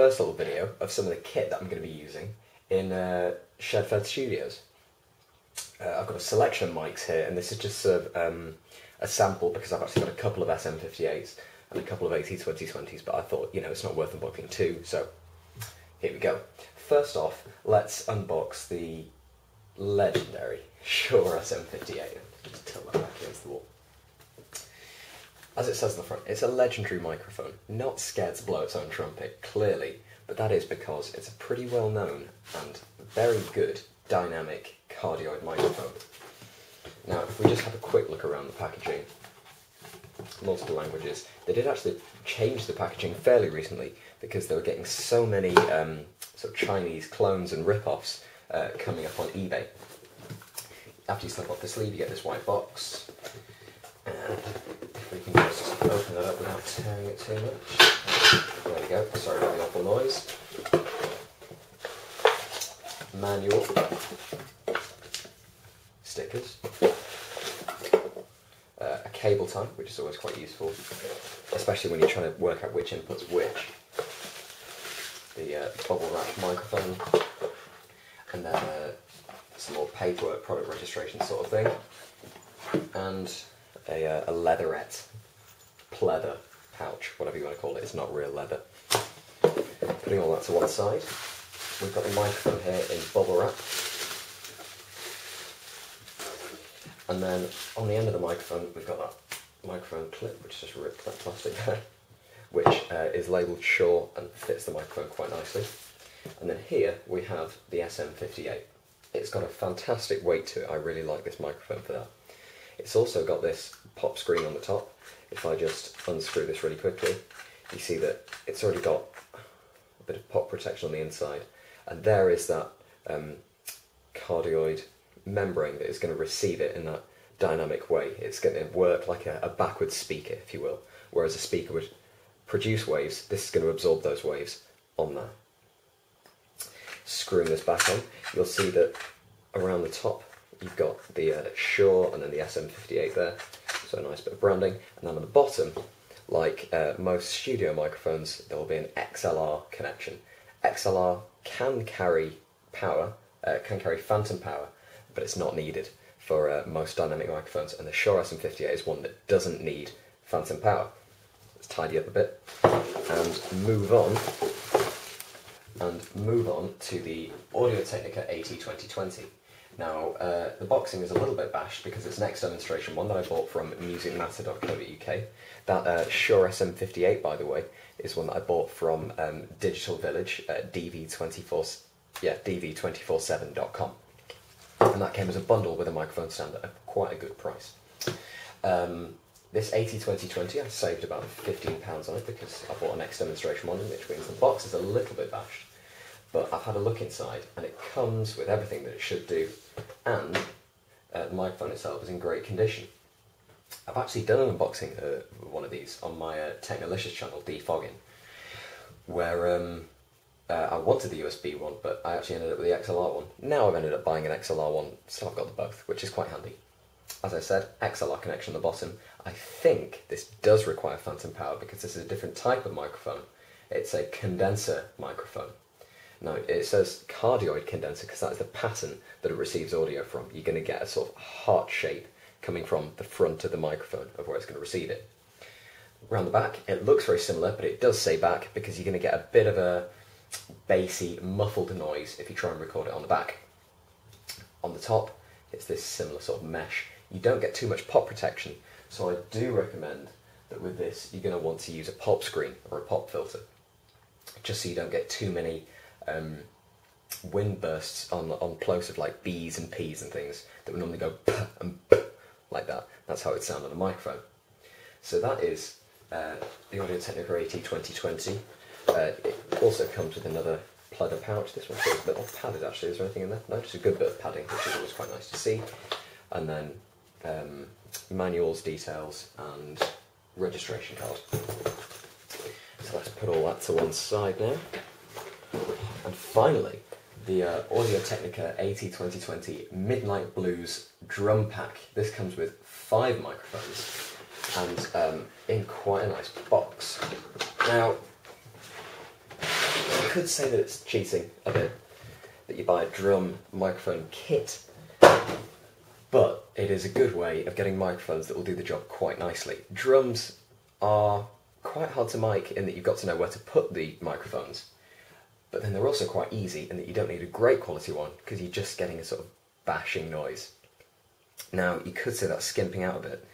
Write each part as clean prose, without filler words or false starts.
first little video of some of the kit that I'm going to be using in ShedFed Studios. I've got a selection of mics here, and this is just sort of a sample because I've actually got a couple of SM58s and a couple of AT2020s, but I thought, you know, it's not worth unboxing two, so here we go. First off, let's unbox the legendary Shure SM58. Just tilt that back against the wall. As it says on the front, it's a legendary microphone, not scared to blow its own trumpet, clearly, but that is because it's a pretty well known and very good dynamic cardioid microphone. Now, if we just have a quick look around the packaging, multiple languages, they did actually change the packaging fairly recently because they were getting so many sort of Chinese clones and rip-offs coming up on eBay. After you slip off the sleeve, you get this white box, and if we can just open that up without tearing it too much. There we go, sorry about the awful noise. Manual, stickers, a cable tie, which is always quite useful, especially when you're trying to work out which input's which. The bubble wrap microphone, and then some more paperwork, product registration sort of thing, and a leatherette, pleather pouch, whatever you want to call it. It's not real leather. Putting all that to one side, we've got the microphone here in bubble wrap, and then on the end of the microphone we've got that microphone clip, which just ripped that plastic there, which is labelled Shure and fits the microphone quite nicely. And then here we have the SM58. It's got a fantastic weight to it. I really like this microphone for that. It's also got this pop screen on the top. If I just unscrew this really quickly, you see that it's already got a bit of pop protection on the inside, and there is that cardioid membrane that is going to receive it in that dynamic way. It's going to work like a backwards speaker, if you will, whereas a speaker would produce waves. This is going to absorb those waves on there. Screwing this back on, you'll see that around the top you've got the Shure and then the SM58 there, so a nice bit of branding. And then on the bottom, like most studio microphones, there will be an XLR connection. XLR can carry power, can carry phantom power, but it's not needed for most dynamic microphones, and the Shure SM58 is one that doesn't need phantom power. Let's tidy up a bit and move on to the Audio Technica AT2020. Now, the boxing is a little bit bashed because it's an ex-demonstration one that I bought from musicmatter.co.uk. That Shure SM58, by the way, is one that I bought from Digital Village at dv247.com. And that came as a bundle with a microphone stand at quite a good price. This AT2020, I saved about £15 on it because I bought an ex-demonstration one, which means the box is a little bit bashed. But I've had a look inside, and it comes with everything that it should do, and the microphone itself is in great condition. I've actually done an unboxing of one of these on my Technalicious channel, Defogging, where I wanted the USB one, but I actually ended up with the XLR one. Now I've ended up buying an XLR one, so I've got the both, which is quite handy. As I said, XLR connection on the bottom. I think this does require phantom power because this is a different type of microphone. It's a condenser microphone. Now, it says cardioid condenser because that's the pattern that it receives audio from. You're going to get a sort of heart shape coming from the front of the microphone of where it's going to receive it. Around the back, it looks very similar, but it does say back because you're going to get a bit of a bassy, muffled noise if you try and record it on the back. On the top, it's this similar sort of mesh. You don't get too much pop protection, so I do recommend that with this, you're going to want to use a pop screen or a pop filter, just so you don't get too many wind bursts on plosive like B's and P's and things that would normally go p and p like that. That's how it sounds on a microphone. So that is the Audio Technica AT2020. It also comes with another pleather pouch. This one feels a bit more padded actually. Is there anything in there? No, just a good bit of padding, which is always quite nice to see. And then manuals, details, and registration card. So let's put all that to one side now. And finally, the Audio Technica AT2020 Midnight Blues drum pack. This comes with 5 microphones and in quite a nice box. Now, You could say that it's cheating a bit, that you buy a drum microphone kit, but it is a good way of getting microphones that will do the job quite nicely. Drums are quite hard to mic in that you've got to know where to put the microphones, but then they're also quite easy in that you don't need a great quality one because you're just getting a sort of bashing noise. Now, you could say that's skimping out a bit,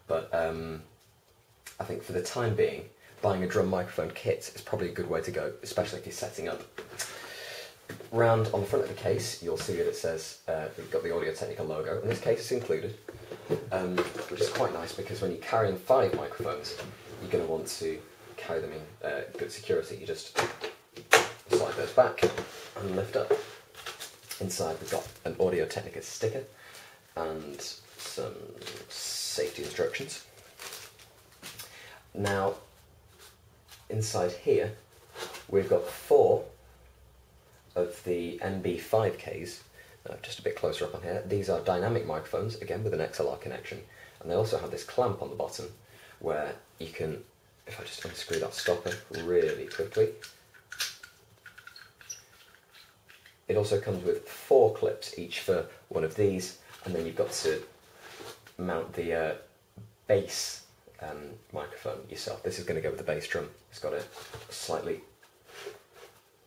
but I think for the time being, buying a drum microphone kit is probably a good way to go, especially if you're setting up. Round on the front of the case, you'll see that it says we've got the Audio Technica logo. In this case, it's included, which is quite nice because when you're carrying 5 microphones, you're going to want to carry them in good security. You just slide those back and lift up. Inside, we've got an Audio Technica sticker and some safety instructions. Now, inside here, we've got 4 of the NB5Ks, just a bit closer up on here. These are dynamic microphones, again with an XLR connection, and they also have this clamp on the bottom where you can, if I just unscrew that stopper really quickly, it also comes with 4 clips, each for one of these, and then you've got to mount the bass microphone yourself. This is going to go with the bass drum. It's got a slightly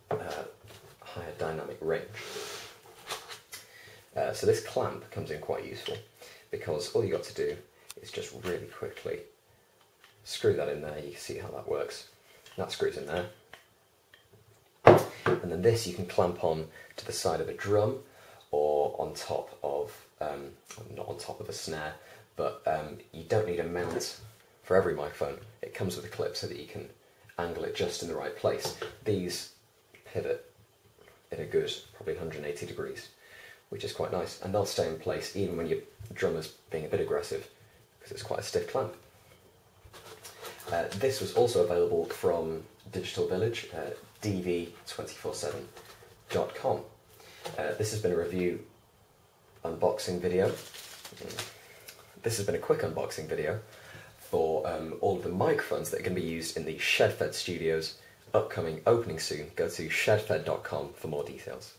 higher dynamic range. So this clamp comes in quite useful because all you've got to do is just really quickly screw that in there. You can see how that works. That screws in there. And then this you can clamp on to the side of a drum or on top of, not on top of a snare, but you don't need a mount for every microphone. It comes with a clip so that you can angle it just in the right place. These pivot in a good, probably 180 degrees, which is quite nice, and they'll stay in place even when your drummer's being a bit aggressive because it's quite a stiff clamp. This was also available from Digital Village, dv247.com. This has been a review unboxing video. This has been a quick unboxing video for all of the microphones that are going to be used in the ShedFed studios, upcoming, opening soon. Go to ShedFed.com for more details.